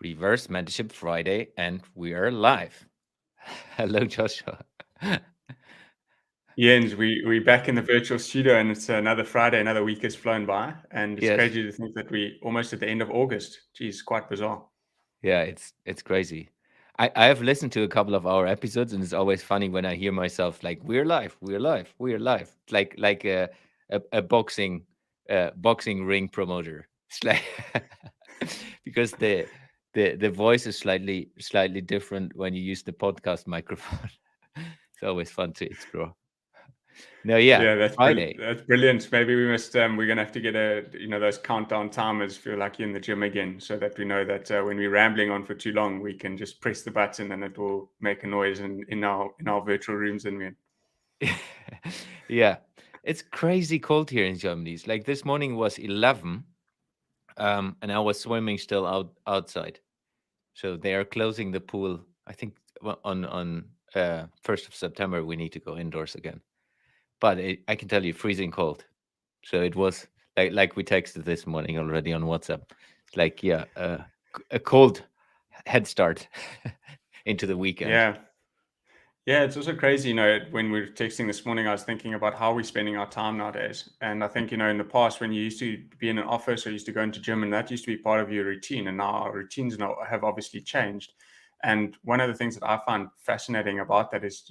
Reverse Mentorship Friday, and we are live. Hello, Joshua. Jens, we back in the virtual studio, and it's another Friday. Another week has flown by, and it's Yes, crazy to think that we almost at the end of August. Geez, quite bizarre. yeah, it's crazy. I have listened to a couple of our episodes, and it's always funny when I hear myself like, "We're live, we're live, we're live," like a boxing ring promoter. It's like because the voice is slightly different when you use the podcast microphone. It's always fun to explore. No, yeah, Yeah, that's Friday. that's brilliant. Maybe we must we're gonna have to get those countdown timers feel like you're in the gym again, so that we know that when we're rambling on for too long, we can just press the button and it will make a noise in our virtual rooms and we. Yeah, it's crazy cold here in Germany. It's like this morning was 11, and I was swimming still outside. So they are closing the pool. I think on 1st of September we need to go indoors again. But I can tell you, freezing cold. So it was like we texted this morning already on WhatsApp. It's like yeah, a cold head start into the weekend. Yeah. Yeah, it's also crazy, when we were texting this morning, I was thinking about how we're spending our time nowadays. And I think, in the past when you used to be in an office or used to go into gym and that used to be part of your routine. And now our routines now have obviously changed. And one of the things that I find fascinating about that is,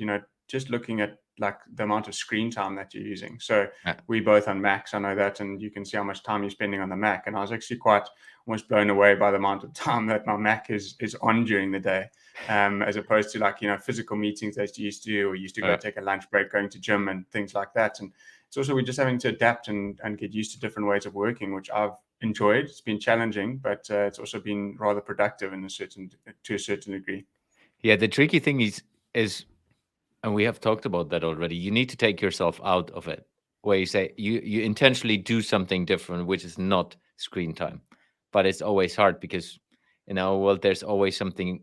just looking at like the amount of screen time that you're using. So Uh, we both on Macs, I know that, and you can see how much time you're spending on the Mac. And I was actually quite almost blown away by the amount of time that my Mac is on during the day, as opposed to like physical meetings as you used to do, or used to go uh, take a lunch break going to gym and things like that. And it's also we're just having to adapt and get used to different ways of working, which I've enjoyed. It's been challenging, but it's also been rather productive to a certain degree. yeah, the tricky thing is and we have talked about that already. You need to take yourself out of it, where you say you intentionally do something different, which is not screen time. But it's always hard because in our world there's always something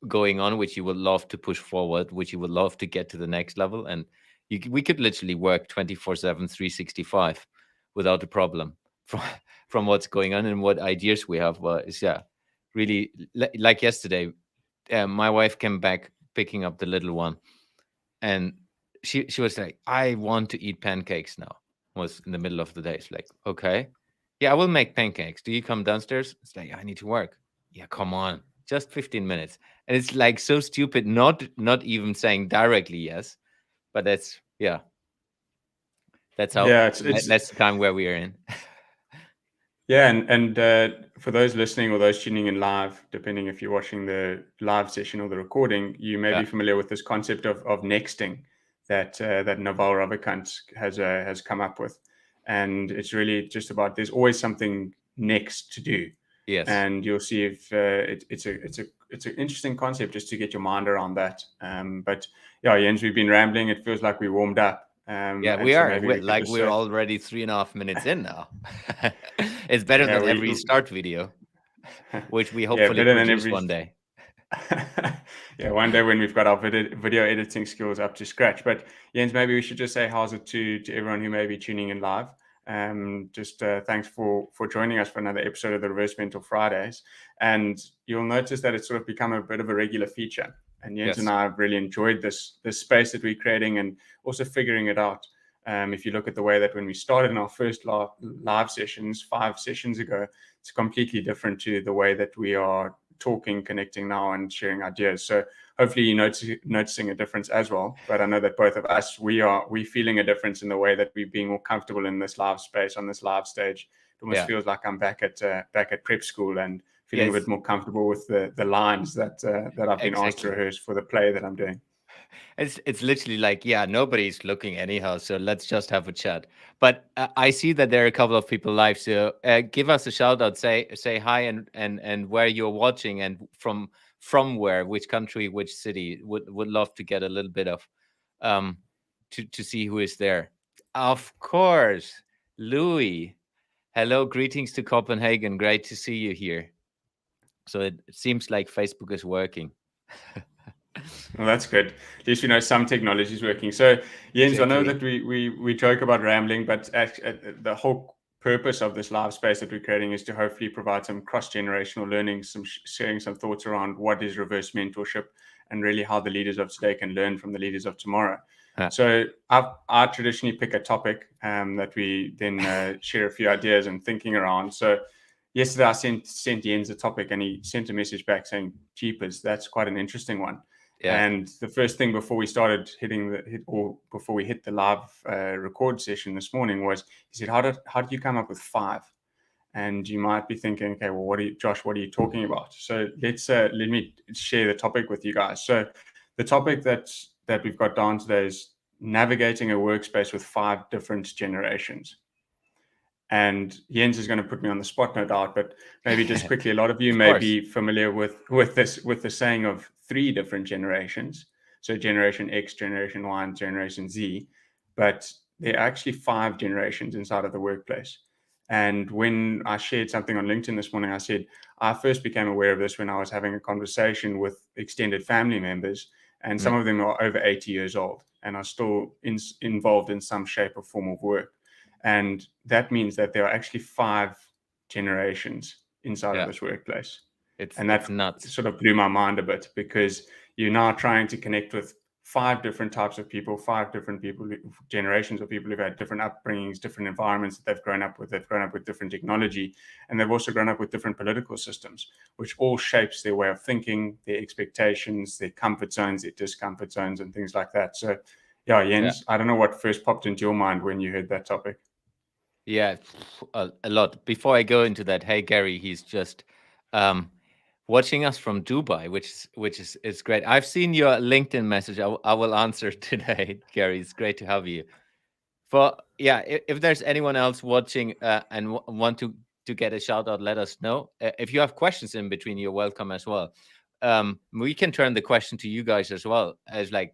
going on which you would love to push forward, which you would love to get to the next level. And we could literally work 24/7, 365 without a problem from from what's going on and what ideas we have. Well, it's yeah, really like yesterday. My wife came back picking up the little one, and she was like, "I want to eat pancakes now." Was in the middle of the day. It's like, okay, yeah, I will make pancakes. Do you come downstairs? It's like, I need to work. Yeah, come on, just 15 minutes. And it's like so stupid. Not even saying directly yes, but that's yeah, that's how Yeah, it's that's the time where we are in. Yeah, and for those listening or those tuning in live, depending if you're watching the live session or the recording, you may Yeah, be familiar with this concept of nexting that Naval Ravikant has come up with, and it's really just about there's always something next to do, yes, and you'll see if it's an interesting concept just to get your mind around that. But yeah, Jens, we've been rambling. It feels like we warmed up, yeah, and we so are. maybe we could Like just we're say, already 3.5 minutes in now. It's better yeah, than we. every start video, which we Yeah, hopefully better than produce every. one day. Yeah, one day when we've got our video editing skills up to scratch. But Jens, maybe we should just say how's it to everyone who may be tuning in live. Just thanks for joining us for another episode of the Reverse Mentor Fridays. And you'll notice that it's sort of become a bit of a regular feature. And Jens and Yes. I have really enjoyed this space that we're creating and also figuring it out. If you look at the way that when we started in our first live sessions 5 sessions ago, it's completely different to the way that we are talking, connecting now, and sharing ideas. So hopefully you're noticing a difference as well. But I know that both of us, we feeling a difference in the way that we're being more comfortable in this live space on this live stage. It almost Yeah. feels like I'm back at prep school and feeling a bit Yes. more comfortable with the lines that I've been asked to Exactly. rehearse for the play that I'm doing. It's literally like, yeah, nobody's looking anyhow, so let's just have a chat. But I see that there are a couple of people live, so give us a shout out, say hi, and where you're watching, and from where, which country, which city. Would love to get a little bit of um to see who is there. Of course, Louis. Hello, greetings to Copenhagen. Great to see you here. So it seems like Facebook is working. Well, that's good. At least we know some technology is working. So, Jens, I know Exactly. that we joke about rambling, but the whole purpose of this live space that we're creating is to hopefully provide some cross-generational learning, some sharing some thoughts around what is reverse mentorship and really how the leaders of today can learn from the leaders of tomorrow. So I traditionally pick a topic that we then share a few ideas and thinking around. So yesterday I sent Jens a topic and he sent a message back saying, "Jeepers, that's quite an interesting one." Yeah. And the first thing before we started before we hit the live record session this morning was, he said, how did you come up with 5? And you might be thinking, okay, well, Josh, what are you talking about? So let me share the topic with you guys. So the topic that we've got down today is navigating a workspace with 5 different generations. And Jens is going to put me on the spot, no doubt, but maybe just quickly, a lot of you may be familiar with the saying of 3 different generations. So Generation X, Generation Y, and Generation Z. But there are actually 5 generations inside of the workplace. And when I shared something on LinkedIn this morning, I said, I first became aware of this when I was having a conversation with extended family members, and some of them are over 80 years old and are still involved in some shape or form of work. And that means that there are actually 5 generations inside of this workplace. And that nuts. Sort of blew my mind a bit, because you're now trying to connect with 5 different types of people, 5 different people, generations of people who've had different upbringings, different environments that they've grown up with. They've grown up with different technology, and they've also grown up with different political systems, which all shapes their way of thinking, their expectations, their comfort zones, their discomfort zones, and things like that. So, yeah, Jens, I don't know what first popped into your mind when you heard that topic. Yeah, a lot. Before I go into that, hey Gary, he's just watching us from Dubai, which is great. I've seen your LinkedIn message. I will answer today, Gary. It's great to have you. If there's anyone else watching and want to get a shout out, let us know. If you have questions in between, you're welcome as well. We can turn the question to you guys as well, as like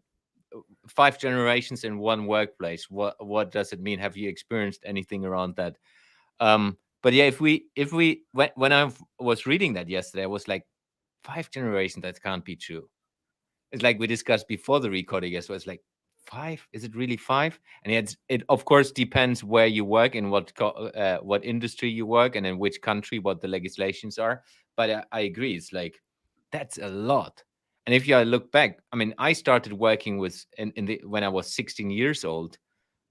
5 generations in one workplace. What does it mean? Have you experienced anything around that? But yeah, if we when I was reading that yesterday, I was like, 5 generations, that can't be true. It's like we discussed before the recording. So it's like 5. Is it really 5? And it of course depends where you work and what industry you work and in which country, what the legislations are. But I agree, it's like, that's a lot. And if you look back, I mean, I started working when I was 16 years old.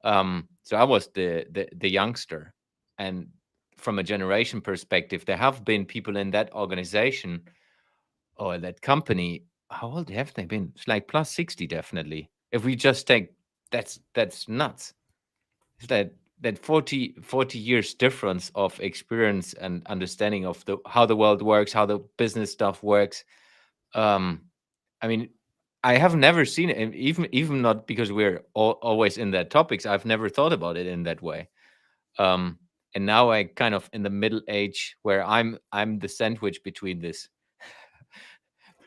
So I was the youngster, and from a generation perspective, there have been people in that organization or that company. How old have they been? It's like plus 60, definitely. If we just take, that's nuts. It's that 40 years difference of experience and understanding of how the world works, how the business stuff works. I mean, I have never seen it, even not because we're always in that topics. I've never thought about it in that way. And now I kind of in the middle age where I'm the sandwich between this.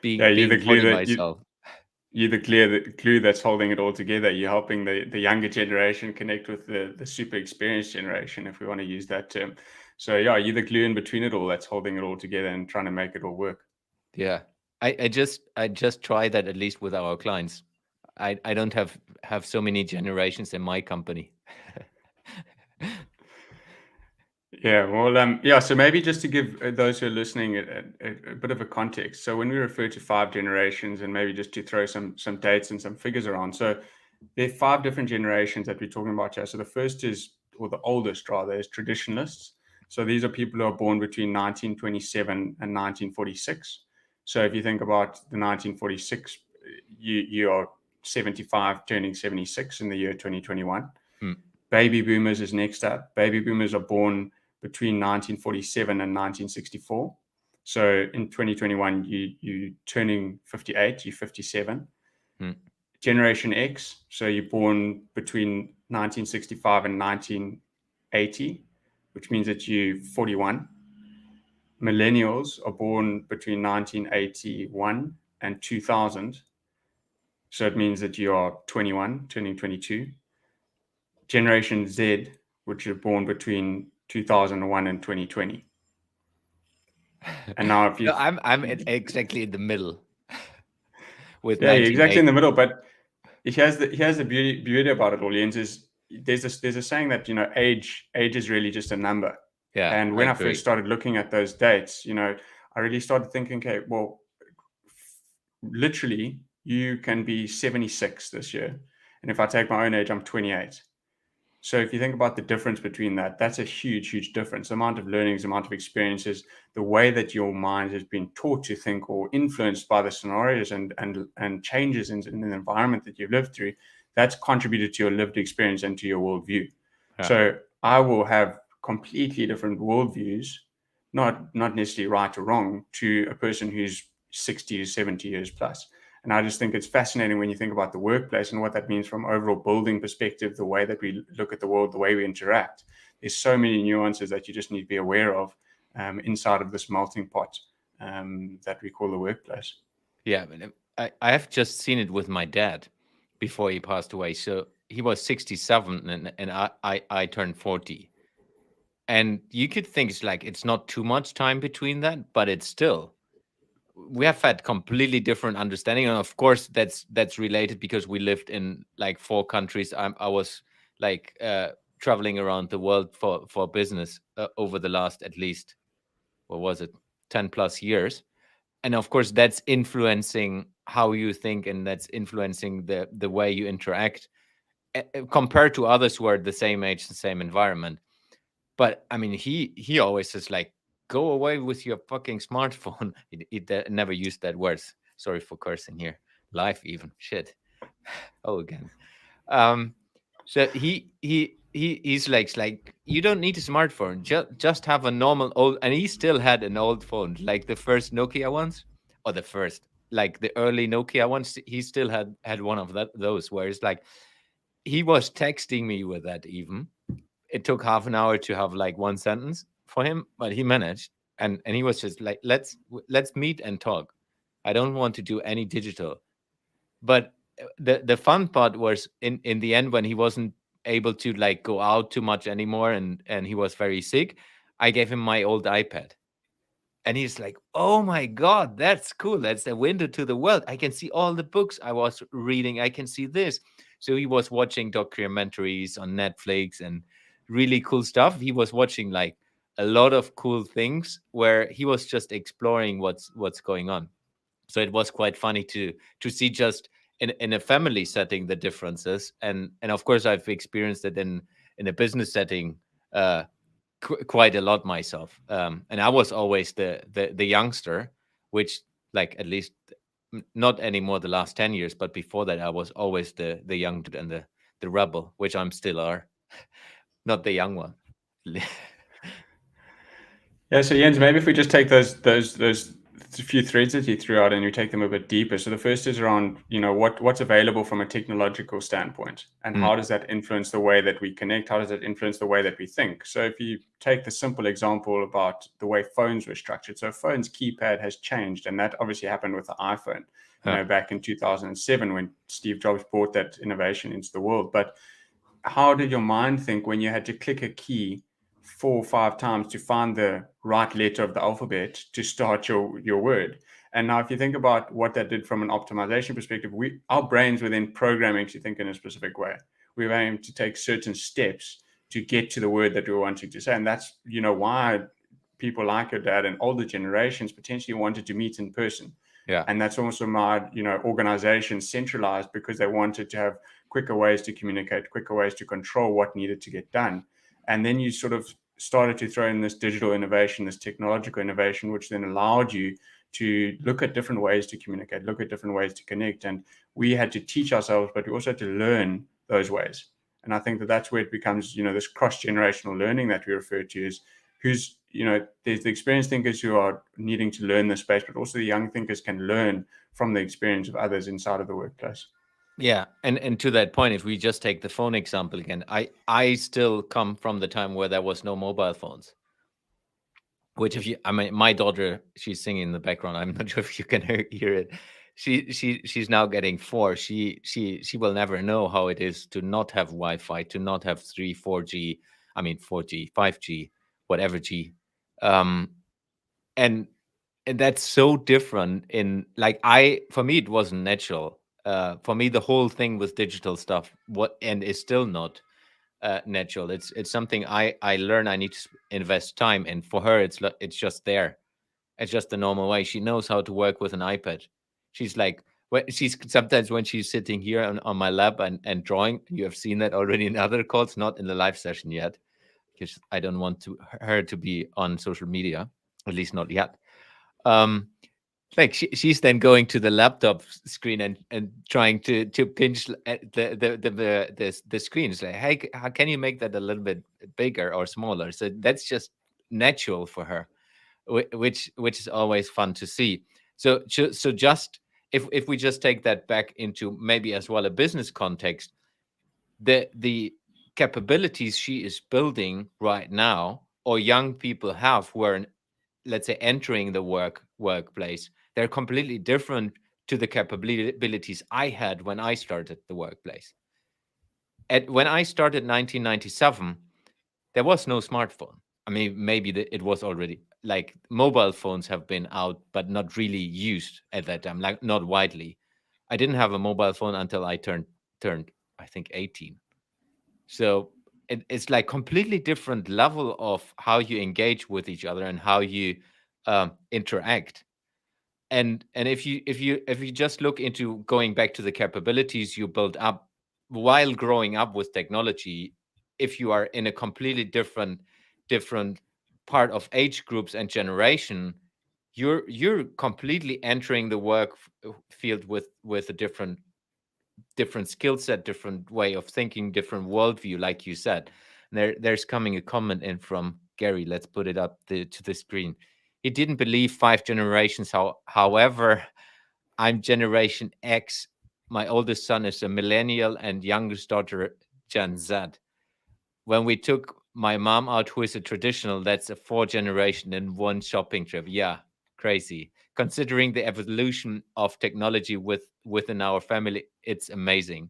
You're the glue myself. You're the glue that's holding it all together. You're helping the younger generation connect with the super experienced generation, if we want to use that term. So yeah, you're the glue in between it all that's holding it all together and trying to make it all work. Yeah. I just try that, at least with our clients. I don't have so many generations in my company. Yeah, well, so maybe just to give those who are listening a bit of a context. So when we refer to 5 generations, and maybe just to throw some dates and some figures around. So there are 5 different generations that we're talking about here. So the first is, or the oldest rather, is traditionalists. So these are people who are born between 1927 and 1946. So if you think about the 1946, you are 75, turning 76 in the year 2021. Baby boomers is next up. Baby boomers are born between 1947 and 1964. So in 2021, you turning 58, you're 57. Generation X, so you're born between 1965 and 1980, which means that you're 41. Millennials are born between 1981 and 2000. So it means that you are 21, turning 22. Generation Z, which are born between 2001 and 2020. And now if you... I'm exactly in the middle. With exactly in the middle, but here's the beauty about it all, Jens, is there's a saying that, age is really just a number. Yeah, And I when I agree. first started looking at those dates, I really started thinking, okay, well, literally, you can be 76 this year. And if I take my own age, I'm 28. So if you think about the difference between that, that's a huge, huge difference. The amount of learnings, the amount of experiences, the way that your mind has been taught to think or influenced by the scenarios and changes in the environment that you've lived through, that's contributed to your lived experience and to your worldview. Yeah. So I will have completely different worldviews, not necessarily right or wrong, to a person who's 60 to 70 years plus. And I just think it's fascinating when you think about the workplace and what that means from overall building perspective, the way that we look at the world, the way we interact. There's so many nuances that you just need to be aware of inside of this melting pot that we call the workplace. Yeah, but I have just seen it with my dad before he passed away. So he was 67 and I turned 40. And you could think it's like it's not too much time between that, but it's still, we have had completely different understanding. And of course that's related because we lived in like 4 countries. I was like traveling around the world for business over the last at least, what was it, 10 plus years. And of course that's influencing how you think, and that's influencing the way you interact compared to others who are the same age, the same environment. But I mean, he always says like, "Go away with your fucking smartphone." He never used that word. Sorry for cursing here, live even shit. Oh, again. Um, so he's like, you don't need a smartphone. Just have a normal old. And he still had an old phone, like the first Nokia ones, or the first, like the early Nokia ones. He still had one of those. Where it's like he was texting me with that even. It took half an hour to have like one sentence for him, but he managed. And he was just like, let's meet and talk. I don't want to do any digital. But the fun part was in the end when he wasn't able to like go out too much anymore, and he was very sick. I gave him my old iPad. And he's like, "Oh my God, that's cool. That's a window to the world. I can see all the books I was reading. I can see this." So he was watching documentaries on Netflix and really cool stuff. He was watching like a lot of cool things where he was just exploring what's going on. So it was quite funny to see just in a family setting the differences. And of course I've experienced it in a business setting uh quite a lot myself. And I was always the youngster, which, like, at least not anymore the last 10 years, but before that I was always the young dude and the rebel, which I'm still are, not the young one. Yeah, so Jens, maybe if we just take those few threads that you threw out and you take them a bit deeper. So the first is around, what's available from a technological standpoint, and Mm, how does that influence the way that we connect? How does that influence the way that we think? So if you take the simple example about the way phones were structured, so phone's keypad has changed, and that obviously happened with the iPhone, yeah, back in 2007 when Steve Jobs brought that innovation into the world. But how did your mind think when you had to click a key 4 or 5 times to find the right letter of the alphabet to start your word? And now, if you think about what that did from an optimization perspective, our brains were then programming to think in a specific way. We were aiming to take certain steps to get to the word that we were wanting to say. And that's, why people like your dad and older generations potentially wanted to meet in person. yeah, And that's also my, organization centralized because they wanted to have quicker ways to communicate, quicker ways to control what needed to get done. And then you sort of started to throw in this digital innovation, this technological innovation, which then allowed you to look at different ways to communicate, look at different ways to connect. And we had to teach ourselves, but we also had to learn those ways. And I think that that's where it becomes, this cross-generational learning that we refer to is who's, there's the experienced thinkers who are needing to learn this space, but also the young thinkers can learn from the experience of others inside of the workplace. yeah. And to that point, if we just take the phone example again, I still come from the time where there was no mobile phones. Which, if you, I mean, my daughter, she's singing in the background. I'm not sure if you can hear it. She's now getting 4. She will never know how it is to not have Wi-Fi, to not have 3, 4G. I mean 4G, 5G, whatever G. Um, and and that's so different. In like, for me it wasn't natural. For me the whole thing with digital stuff, what and is still not. natural. It's something I learn. I need to invest time, and for her, it's just there. It's just the normal way. She knows how to work with an iPad. She's like, she's sometimes when she's sitting here on my lap and drawing. You have seen that already in other calls, not in the live session yet, because I don't want her to be on social media, at least not yet. Um, like she's then going to the laptop screen and trying to pinch the screen. It's like, hey, how can you make that a little bit bigger or smaller? So that's just natural for her, which is always fun to see. So just if we just take that back into maybe as well a business context, the capabilities she is building right now, or young people have who are, let's say, entering the workplace, they're completely different to the capabilities I had when I started the workplace. When I started 1997, there was no smartphone. I mean, maybe it was already, like, mobile phones have been out, but not really used at that time, like not widely. I didn't have a mobile phone until I turned I think 18. So it's like completely different level of how you engage with each other and how you interact. And if you just look into going back to the capabilities you build up while growing up with technology, if you are in a completely different part of age groups and generation, you're completely entering the work field with a different skill set, different way of thinking, different worldview, like you said. There's coming a comment in from Gary. Let's put it up to the screen. He didn't believe 5 generations. However, I'm Generation X. My oldest son is a millennial and youngest daughter Gen Z. When we took my mom out, who is a traditional, that's a 4 generation in one shopping trip. Yeah, crazy. Considering the evolution of technology within our family, it's amazing.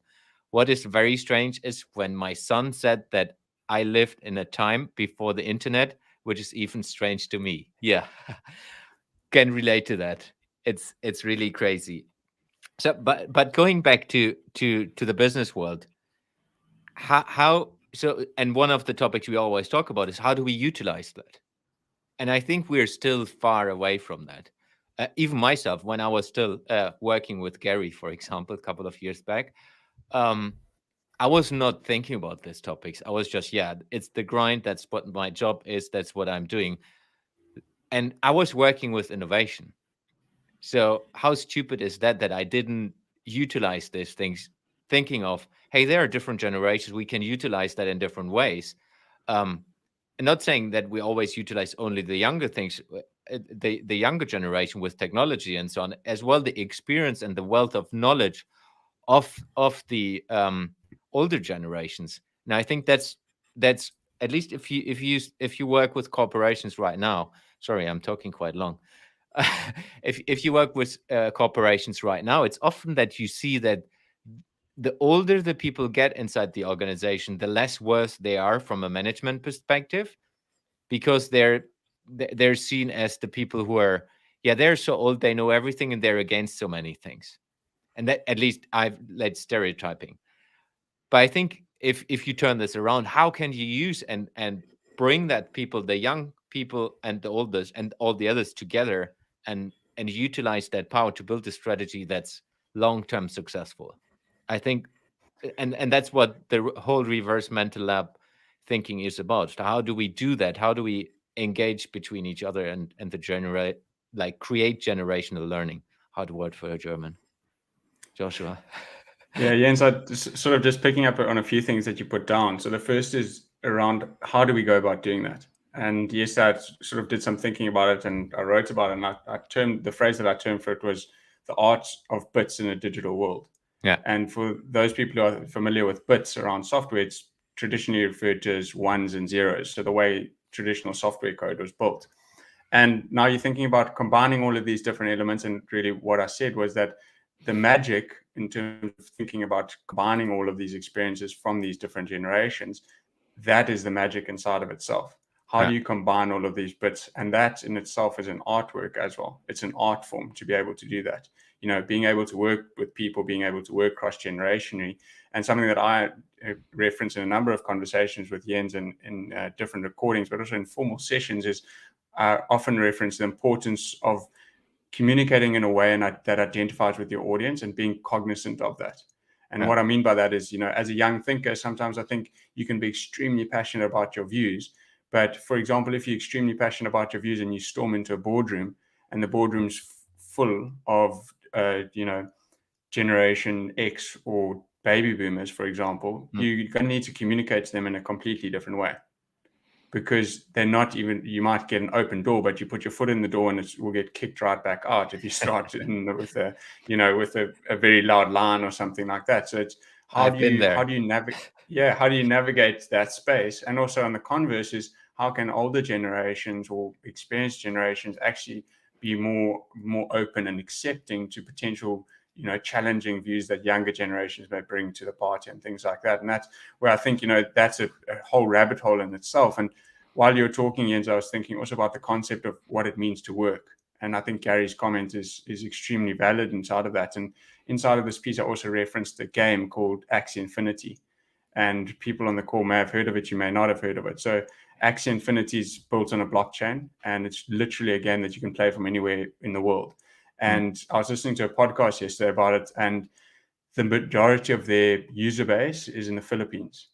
What is very strange is when my son said that I lived in a time before the internet, which is even strange to me. Yeah, can relate to that. It's really crazy. So, but going back to the business world, how so, and one of the topics we always talk about is how do we utilize that? And I think we're still far away from that. Even myself, when I was still working with Gary, for example, a couple of years back, um, I was not thinking about these topics. I was just, yeah, it's the grind. That's what my job is. That's what I'm doing. And I was working with innovation. So how stupid is that I didn't utilize these things, thinking of, hey, there are different generations. We can utilize that in different ways. Um, and not saying that we always utilize only the younger things, the younger generation with technology and so on, as well the experience and the wealth of knowledge of the older generations. Now, I think that's at least if you work with corporations right now. Sorry, I'm talking quite long. If you work with corporations right now, it's often that you see that the older the people get inside the organization, the less worth they are from a management perspective, because they're seen as the people who are, yeah, they're so old, they know everything, and they're against so many things. And that, at least I've led stereotyping. But I think if you turn this around, how can you use and bring that people, the young people and the oldest and all the others together, and utilize that power to build a strategy that's long term successful? I think, and that's what the whole reverse mental lab thinking is about. So how do we do that? How do we engage between each other and the generate, like, create generational learning? Hard word for a German. Joshua. Yeah, Jens, sort of just picking up on a few things that you put down. So the first is around how do we go about doing that? And yes, I sort of did some thinking about it, and I wrote about it, and I termed the phrase that I termed for it was the art of bits in a digital world. Yeah. And for those people who are familiar with bits around software, it's traditionally referred to as ones and zeros. So the way traditional software code was built. And now you're thinking about combining all of these different elements. And really what I said was that the magic in terms of thinking about combining all of these experiences from these different generations, that is the magic inside of itself. How Yeah. do you combine all of these bits? And that in itself is an artwork as well. It's an art form to be able to do that. Being able to work with people, being able to work cross-generationally, and something that I reference in a number of conversations with Jens in different recordings, but also in formal sessions, is I often reference the importance of communicating in a way that identifies with your audience and being cognizant of that. And Yeah. what I mean by that is, as a young thinker, sometimes I think you can be extremely passionate about your views. But for example, if you're extremely passionate about your views and you storm into a boardroom and the boardroom's full of, Generation X or baby boomers, for example, Mm. you're going to need to communicate to them in a completely different way, because they're not even, you might get an open door, but you put your foot in the door and it will get kicked right back out if you start with a very loud line or something like that. So it's I've been how there. do you navigate, how do you navigate that space? And also on the converse is, how can older generations or experienced generations actually be more open and accepting to potential, challenging views that younger generations may bring to the party and things like that. And that's where I think, that's a whole rabbit hole in itself. And while you're talking, Jens, I was thinking also about the concept of what it means to work. And I think Gary's comment is extremely valid inside of that. And inside of this piece, I also referenced a game called Axie Infinity. And people on the call may have heard of it, you may not have heard of it. So Axie Infinity is built on a blockchain, and it's literally a game that you can play from anywhere in the world. And I was listening to a podcast yesterday about it, and the majority of their user base is in the Philippines.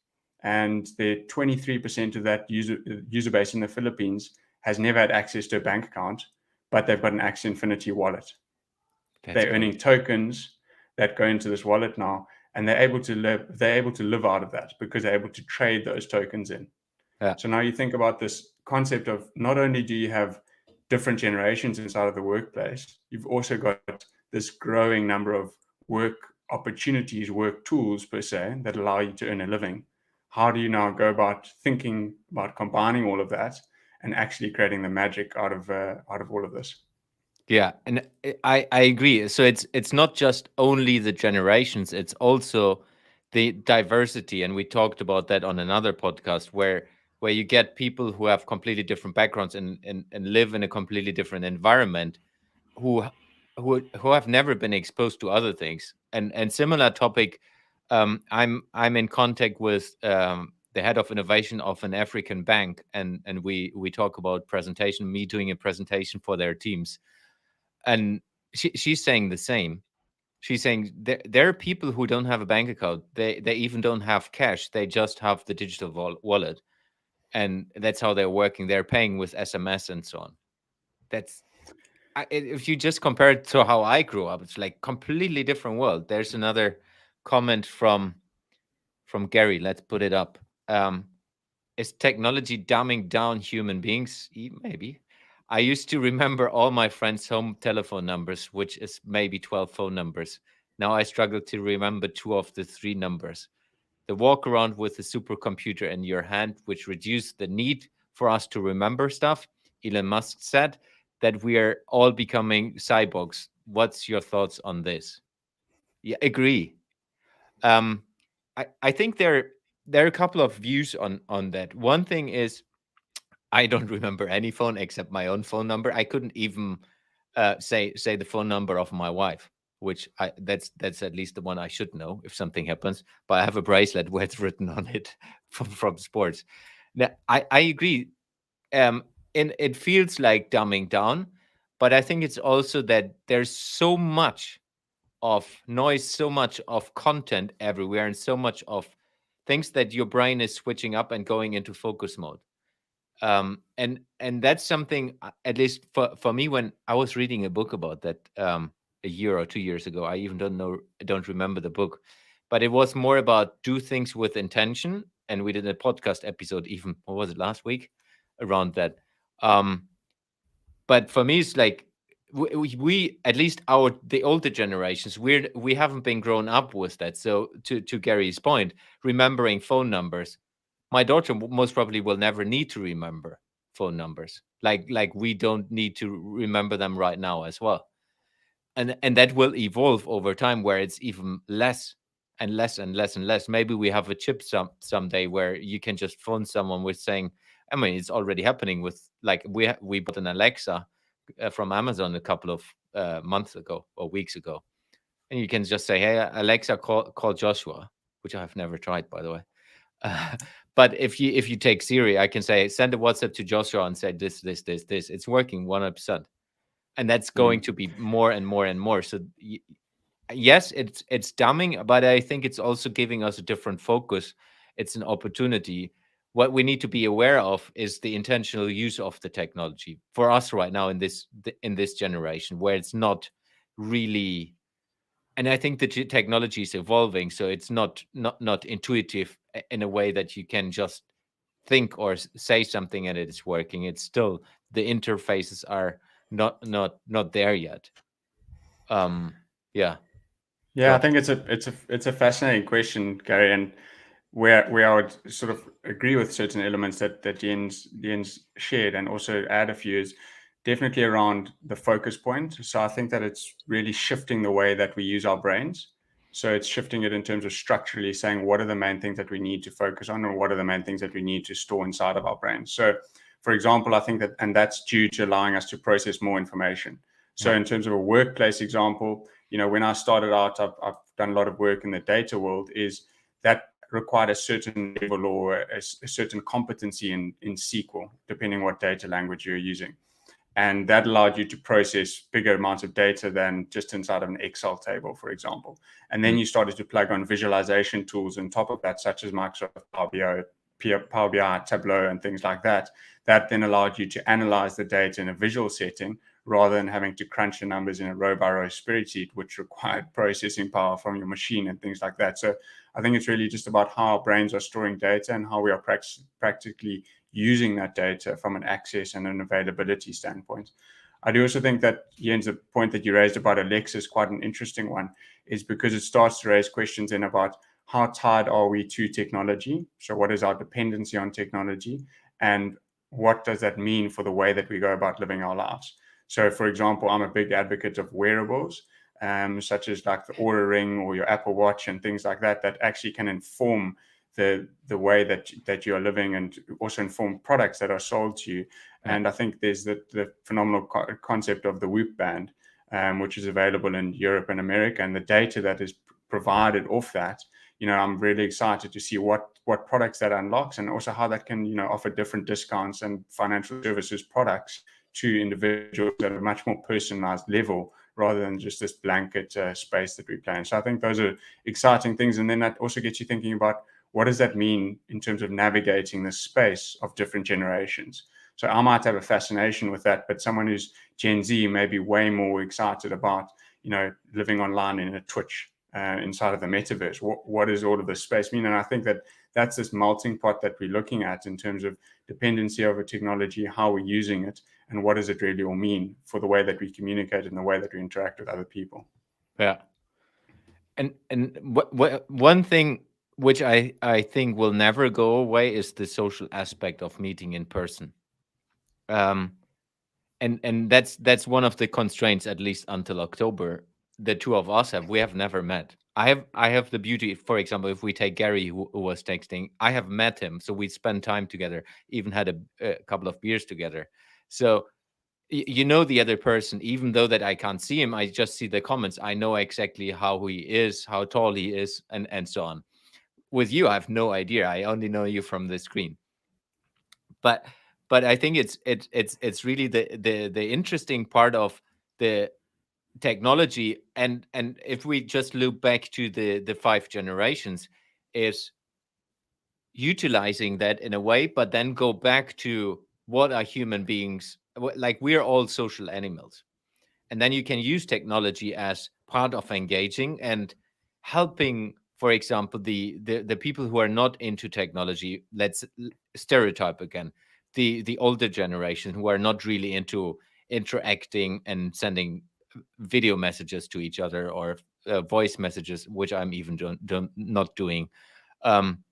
And the 23% of that user base in the Philippines has never had access to a bank account, but they've got an Axie Infinity wallet. That's They're cool. earning tokens that go into this wallet now, and they're able to live out of that because they're able to trade those tokens in. Yeah. So now you think about this concept of, not only do you have different generations inside of the workplace, you've also got this growing number of work opportunities, work tools per se, that allow you to earn a living. How do you now go about thinking about combining all of that and actually creating the magic out of all of this? Yeah, and I agree. So it's not just only the generations; it's also the diversity, and we talked about that on another podcast where you get people who have completely different backgrounds and live in a completely different environment, who who have never been exposed to other things. And similar topic, I'm in contact with the head of innovation of an African bank, and we talk about presentation, me doing a presentation for their teams, and she's saying the same. She's saying there are people who don't have a bank account. They even don't have cash. They just have the digital wallet, and that's how they're working. They're paying with SMS and so on. That's if you just compare it to how I grew up, it's like completely different world. There's another comment from Gary. Let's put it up. Um, is technology dumbing down human beings? Maybe. I used to remember all my friends' home telephone numbers, which is maybe 12 phone numbers. Now I struggle to remember two of the three numbers. The walk around with a supercomputer in your hand, which reduced the need for us to remember stuff. Elon Musk said that we are all becoming cyborgs. What's your thoughts on this? Yeah, agree. Um, I think there are a couple of views on that. One thing is I don't remember any phone except my own phone number. I couldn't even say the phone number of my wife, which that's at least the one I should know if something happens. But I have a bracelet where it's written on it from sports. Now I agree. And it feels like dumbing down, but I think it's also that there's so much of noise, so much of content everywhere, and so much of things that your brain is switching up and going into focus mode. And that's something, at least for me, when I was reading a book about that a year or 2 years ago. I even don't remember the book, but it was more about do things with intention. And we did a podcast episode, even what was it, last week, around that. um but for me, it's like we at least the older generations, we haven't been grown up with that. So to Gary's point, remembering phone numbers, my daughter most probably will never need to remember phone numbers, like we don't need to remember them right now as well. And that will evolve over time, where it's even less and less and less and less. Maybe we have a chip someday where you can just phone someone with saying, I mean, it's already happening with, like, we bought an Alexa from Amazon a couple of months ago or weeks ago, and you can just say, "Hey, Alexa, call Joshua," which I have never tried, by the way. Uh, but if you take Siri, I can say, "Send a WhatsApp to Joshua and say this, this, this, this." It's working 100%, and that's going Mm. to be more and more and more. So yes, it's dumbing, but I think it's also giving us a different focus. It's an opportunity. What we need to be aware of is the intentional use of the technology for us right now in this generation, where it's not really. And I think the technology is evolving, so it's not intuitive in a way that you can just think or say something and it is working. It's still, the interfaces are not there yet. um yeah, Yeah, I Josh. think it's a fascinating question, Gary, and where I would sort of agree with certain elements that Jens shared, and also add a few, is definitely around the focus point. So I think that it's really shifting the way that we use our brains. So it's shifting it in terms of structurally saying what are the main things that we need to focus on, and what are the main things that we need to store inside of our brains. So, for example, I think that, and that's due to allowing us to process more information. So Yeah. in terms of a workplace example, when I started out, I've done a lot of work in the data world, is that required a certain level or a certain competency in SQL, depending what data language you're using. And that allowed you to process bigger amounts of data than just inside of an Excel table, for example. And then Mm. you started to plug on visualization tools on top of that, such as Microsoft Power BI, Tableau, and things like that. That then allowed you to analyze the data in a visual setting rather than having to crunch the numbers in a row by row spreadsheet, which required processing power from your machine and things like that. So I think it's really just about how our brains are storing data and how we are practically using that data from an access and an availability standpoint. I do also think that, Jens, the point that you raised about Alexa is quite an interesting one, is because it starts to raise questions in about how tied are we to technology? So what is our dependency on technology? And what does that mean for the way that we go about living our lives? So, for example, I'm a big advocate of wearables, such as like the Oura Ring or your Apple Watch and things like that, that actually can inform the way that you are living, and also inform products that are sold to you. Yeah. And I think there's the phenomenal concept of the Whoop band, which is available in Europe and America, and the data that is provided off that. I'm really excited to see what products that unlocks, and also how that can offer different discounts and financial services products to individuals at a much more personalized level, rather than just this blanket space that we play in. So I think those are exciting things, and then that also gets you thinking about what does that mean in terms of navigating the space of different generations. So I might have a fascination with that, but someone who's Gen Z may be way more excited about living online in a Twitch inside of the metaverse. What does all of this space mean? And I think that that's this melting pot that we're looking at in terms of dependency over technology, how we're using it, and what does it really all mean for the way that we communicate and the way that we interact with other people. Yeah. And one thing which I think will never go away is the social aspect of meeting in person. um and that's one of the constraints, at least until October. The two of us we have never met. I have the beauty, for example, if we take Gary, who was texting, I have met him, so we spent time together, even had a couple of beers together. So you know the other person, even though that I can't see him, I just see the comments. I know exactly how he is, how tall he is, and so on. With you, I have no idea. I only know you from the screen. but but I think it's really the interesting part of the technology. And if we just loop back to the five generations, is utilizing that in a way, but then go back to what are human beings. Like, we're all social animals, and then you can use technology as part of engaging and helping, for example, the people who are not into technology. Let's stereotype again, the older generation, who are not really into interacting and sending video messages to each other, or voice messages, which I'm even not doing. um,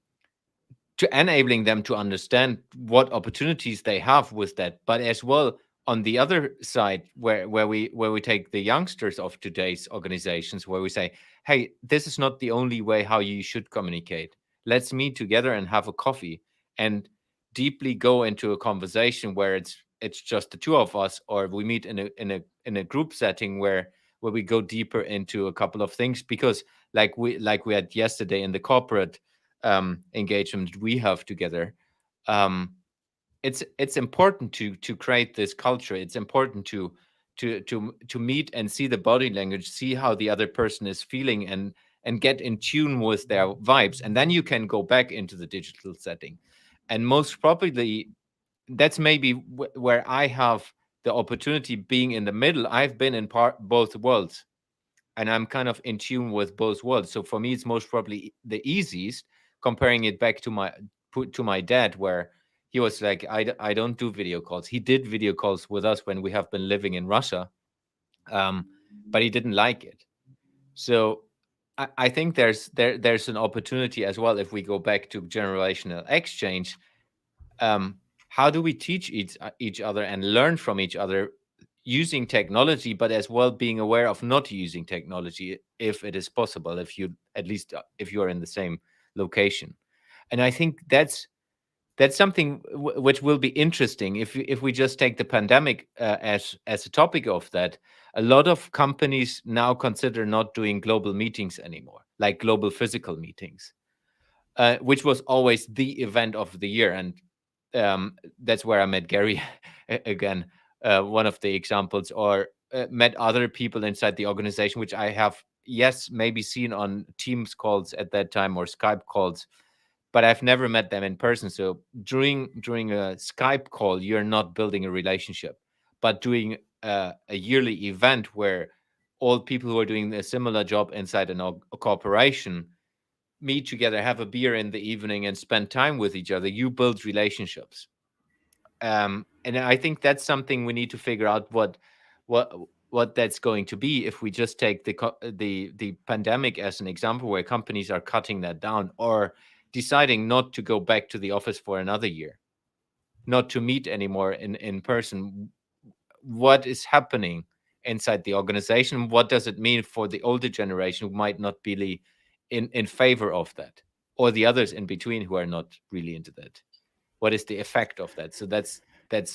to enabling them to understand what opportunities they have with that, but as well, on the other side, where we take the youngsters of today's organizations, where we say, hey, this is not the only way how you should communicate. Let's meet together and have a coffee. And deeply go into a conversation where it's just the two of us, or we meet in a group setting where we go deeper into a couple of things. Because like we had yesterday in the corporate engagement we have together, um, it's important to create this culture. It's important to meet and see the body language, see how the other person is feeling, and get in tune with their vibes, and then you can go back into the digital setting. And most probably that's maybe where I have the opportunity, being in the middle. I've been in both worlds, and I'm kind of in tune with both worlds. So for me, it's most probably the easiest, comparing it back to my dad, where he was like, I don't do video calls. He did video calls with us when we have been living in Russia, um, but he didn't like it. So I think there's an opportunity as well, if we go back to generational exchange. um, how do we teach each other and learn from each other using technology, but as well being aware of not using technology if it is possible, if you, at least if you are in the same location. And I think that's something which will be interesting if we just take the pandemic as a topic of that. A lot of companies now consider not doing global meetings anymore, like global physical meetings, which was always the event of the year. And that's where I met Gary again, one of the examples, or met other people inside the organization, which I have, yes, maybe seen on Teams calls at that time, or Skype calls, but I've never met them in person. So during a Skype call, you're not building a relationship, but doing a yearly event where all people who are doing a similar job inside a corporation meet together, have a beer in the evening, and spend time with each other, you build relationships. And I think that's something we need to figure out what what that's going to be, if we just take the pandemic as an example, where companies are cutting that down, or deciding not to go back to the office for another year, not to meet anymore in person. What is happening inside the organization? What does it mean for the older generation, who might not be in favor of that, or the others in between who are not really into that? What is the effect of that? So that's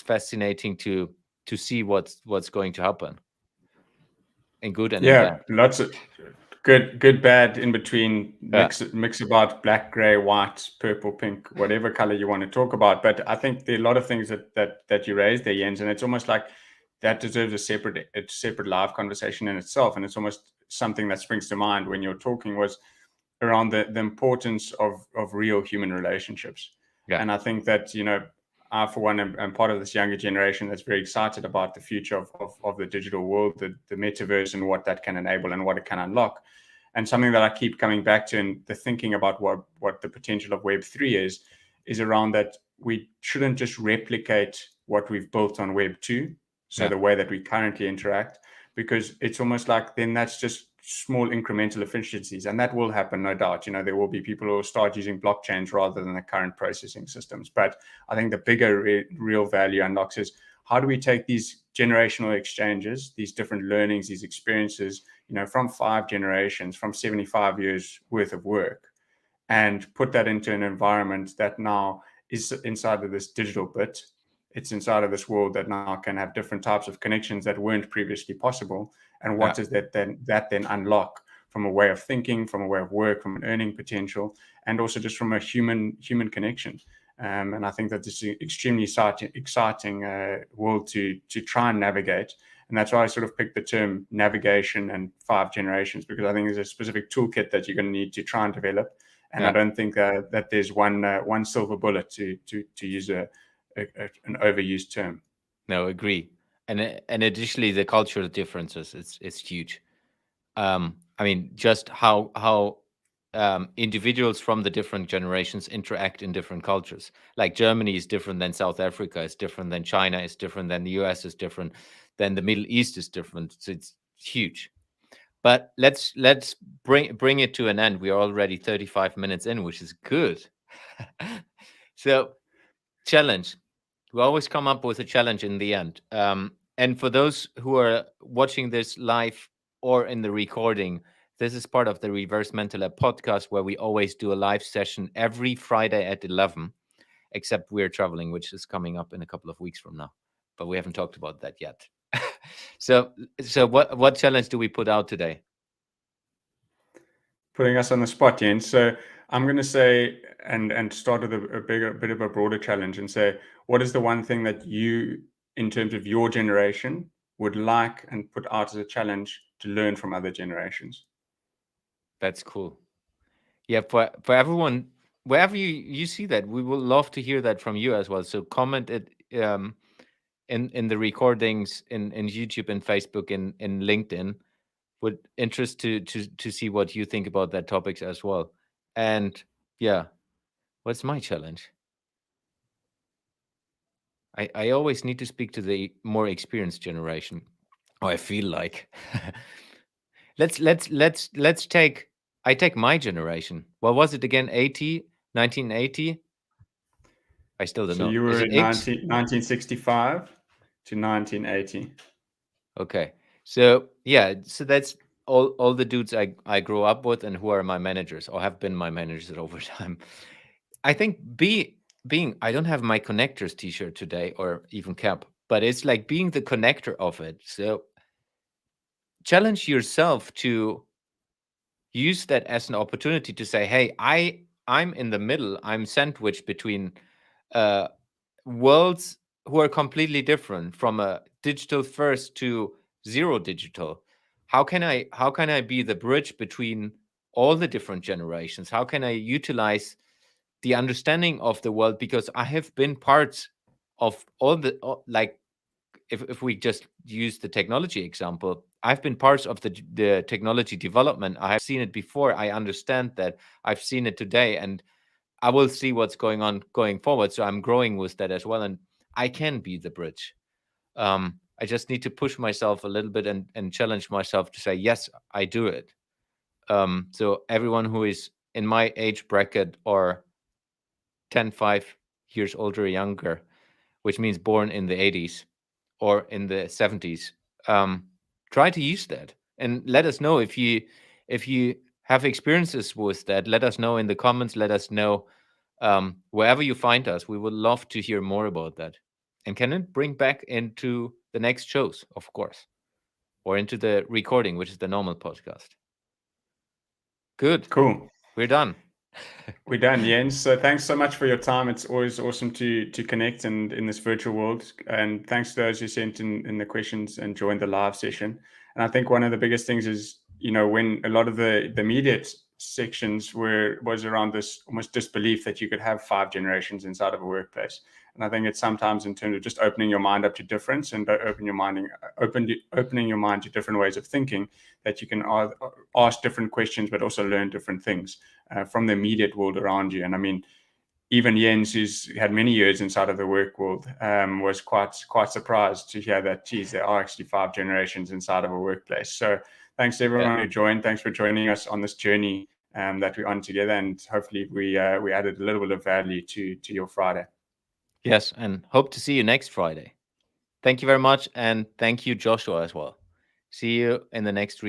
fascinating to see what's going to happen, in good and in Yeah, bad. lots of good, bad, in between, Yeah, mix about black, gray, white, purple, pink, whatever color you want to talk about. But I think there are a lot of things that you raised there, Jens, and it's almost like that deserves a separate live conversation in itself. And it's almost something that springs to mind when you're talking, was around the importance of real human relationships. yeah, And I think that, I, for one, am part of this younger generation that's very excited about the future of the digital world, the metaverse, and what that can enable and what it can unlock. And something that I keep coming back to, and the thinking about what the potential of Web3 is around that we shouldn't just replicate what we've built on Web2, so yeah, the way that we currently interact, because it's almost like then that's just small incremental efficiencies, and that will happen, no doubt. There will be people who will start using blockchains rather than the current processing systems. But I think the bigger real value unlocks is, how do we take these generational exchanges, these different learnings, these experiences, from 5 generations, from 75 years worth of work, and put that into an environment that now is inside of this digital bit. It's inside of this world that now can have different types of connections that weren't previously possible. And what yeah, does that then unlock, from a way of thinking, from a way of work, from an earning potential, and also just from a human connection. And I think that this is an extremely exciting world to try and navigate. And that's why I sort of picked the term navigation and 5 generations, because I think there's a specific toolkit that you're going to need to try and develop. And I yeah. don't think that there's one silver bullet, to use an overused term. No, agree. And additionally, the cultural differences, it's huge. I mean, just how individuals from the different generations interact in different cultures. Like Germany is different than South Africa, is different than China, is different than the US, is different than the Middle East, is different. So it's huge. But let's bring it to an end. We are already 35 minutes in, which is good. So, challenge. We always come up with a challenge in the end. And for those who are watching this live or in the recording, this is part of the Reverse Mental Lab podcast, where we always do a live session every Friday at 11. except we're traveling, which is coming up in a couple of weeks from now. But we haven't talked about that yet. so, what challenge do we put out today? Putting us on the spot, Jens. So I'm going to say, and start with a bit of a broader challenge, and say, what is the one thing that you, in terms of your generation, would like and put out as a challenge to learn from other generations? That's cool. Yeah, for everyone, wherever you see that, we will love to hear that from you as well. So comment it in the recordings in YouTube and Facebook and in LinkedIn. Would interest to see what you think about that topics as well. And yeah, what's my challenge? I always need to speak to the more experienced generation. Oh, I feel like let's take I take my generation. What was it again? 1980? I still don't So know. you Is were it in X? 1965 to 1980. Okay. So yeah, so that's all the dudes I grew up with and who are my managers or have been my managers over time. I think being I don't have my connectors t-shirt today or even cap, but it's like being the connector of it. So challenge yourself to use that as an opportunity to say, hey, I'm in the middle. I'm sandwiched between uh worlds who are completely different from a digital first to zero digital. How can I be the bridge between all the different generations? How can I utilize the understanding of the world, because I have been parts of all the like if we just use the technology example, I've been parts of the technology development. I have seen it before. I understand that. I've seen it today, and I will see what's going on going forward. So I'm growing with that as well, and I can be the bridge. I just need to push myself a little bit and challenge myself to say, yes, I do it. So everyone who is in my age bracket or 10, 5 years older or younger, which means born in the 80s or in the 70s, try to use that and let us know if you have experiences with that. Let us know in the comments. Let us know wherever you find us. We would love to hear more about that. And can it bring back into the next shows, of course, or into the recording, which is the normal podcast. Good. Cool. We're done. We're done, Jens. So thanks so much for your time. It's always awesome to connect and in this virtual world. And thanks to those who sent in the questions and joined the live session. And I think one of the biggest things is, when a lot of the immediate sections was around this almost disbelief that you could have 5 generations inside of a workplace. And I think it's sometimes in terms of just opening your mind up to difference and opening your mind to different ways of thinking, that you can ask different questions, but also learn different things from the immediate world around you. And I mean, even Jens, who's had many years inside of the work world, was quite surprised to hear that, geez, there are actually 5 generations inside of a workplace. So thanks to everyone who joined. Thanks for joining us on this journey that we're on together. And hopefully we added a little bit of value to your Friday. Yes, and hope to see you next Friday. Thank you very much. And thank you, Joshua, as well. See you in the next recording.